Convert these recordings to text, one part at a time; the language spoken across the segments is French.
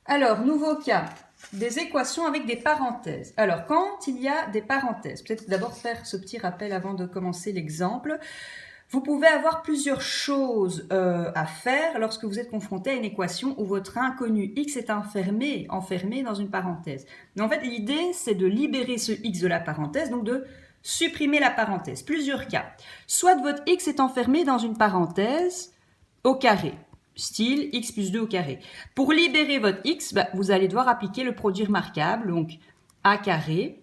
Alors, nouveau cas, des équations avec des parenthèses. Alors, quand il y a des parenthèses, peut-être d'abord faire ce petit rappel avant de commencer l'exemple. Vous pouvez avoir plusieurs choses à faire lorsque vous êtes confronté à une équation où votre inconnu x est enfermé dans une parenthèse. Mais en fait, l'idée, c'est de libérer ce x de la parenthèse, donc de supprimer la parenthèse. Plusieurs cas. Soit votre x est enfermé dans une parenthèse au carré, style x plus 2 au carré. Pour libérer votre x, vous allez devoir appliquer le produit remarquable, donc a carré,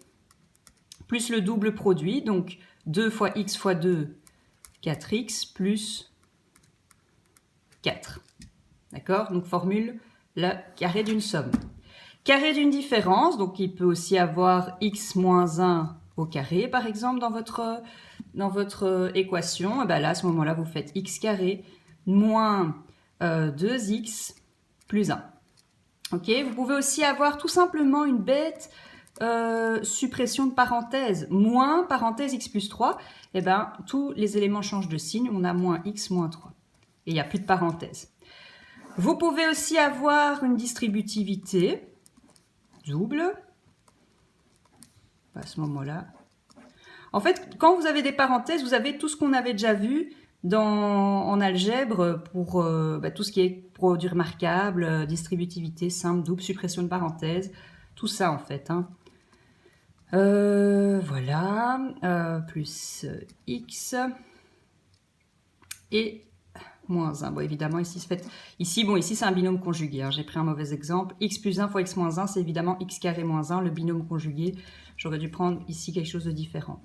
plus le double produit, donc 2 fois x fois 2, 4x plus 4. D'accord? Donc, formule le carré d'une somme. Carré d'une différence, donc il peut aussi avoir x moins 1 au carré, par exemple, dans votre équation. Et bien là, à ce moment-là, vous faites x carré moins 2x plus 1. Ok? Vous pouvez aussi avoir tout simplement une bête suppression de parenthèse, moins parenthèse x plus 3, et bien tous les éléments changent de signe, on a moins x moins 3. Et il n'y a plus de parenthèse. Vous pouvez aussi avoir une distributivité double. À ce moment-là. En fait, quand vous avez des parenthèses, vous avez tout ce qu'on avait déjà vu en algèbre pour tout ce qui est produit remarquable, distributivité, simple, double, suppression de parenthèse, tout ça en fait. Voilà, plus x et moins 1. Bon, évidemment, ici c'est un binôme conjugué. J'ai pris un mauvais exemple. X plus 1 fois x moins 1, c'est évidemment x carré moins 1, le binôme conjugué. J'aurais dû prendre ici quelque chose de différent.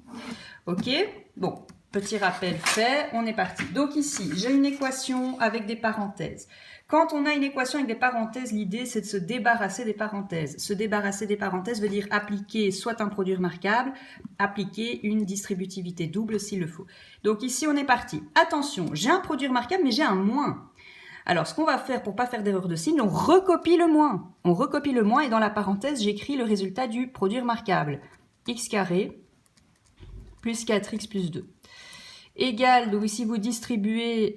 Ok? Bon, petit rappel fait, on est parti. Donc ici, j'ai une équation avec des parenthèses. Quand on a une équation avec des parenthèses, l'idée c'est de se débarrasser des parenthèses. Se débarrasser des parenthèses veut dire appliquer soit un produit remarquable, appliquer une distributivité double s'il le faut. Donc ici on est parti. Attention, j'ai un produit remarquable mais j'ai un moins. Alors ce qu'on va faire pour ne pas faire d'erreur de signe, on recopie le moins. On recopie le moins et dans la parenthèse j'écris le résultat du produit remarquable. X carré plus 4x plus 2. Égal, donc ici vous distribuez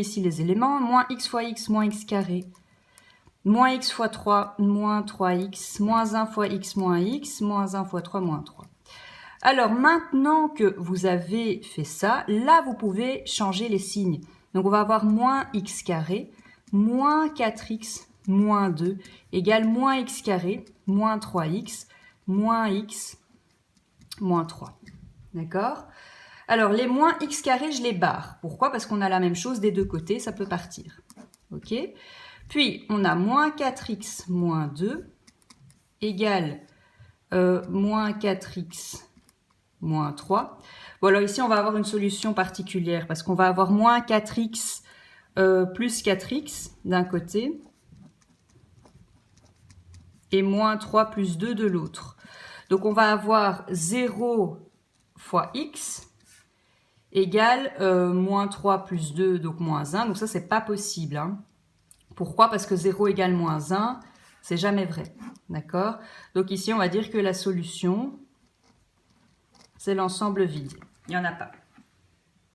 ici les éléments, moins x fois x, moins x carré, moins x fois 3, moins 3x, moins 1 fois x, moins 1 fois 3, moins 3. Alors maintenant que vous avez fait ça, là vous pouvez changer les signes. Donc on va avoir moins x carré, moins 4x, moins 2, égale moins x carré, moins 3x, moins x, moins 3. D'accord ? Alors, les moins x carré, je les barre. Pourquoi? Parce qu'on a la même chose des deux côtés, ça peut partir. Ok? Puis, on a moins 4x moins 2 égale moins 4x moins 3. Bon, alors ici, on va avoir une solution particulière parce qu'on va avoir moins 4x plus 4x d'un côté et moins 3 plus 2 de l'autre. Donc, on va avoir 0 fois x égale moins 3 plus 2, donc moins 1. Donc ça, c'est pas possible. Pourquoi? Parce que 0 égale moins 1, c'est jamais vrai. D'accord? Donc ici, on va dire que la solution, c'est l'ensemble vide. Il n'y en a pas.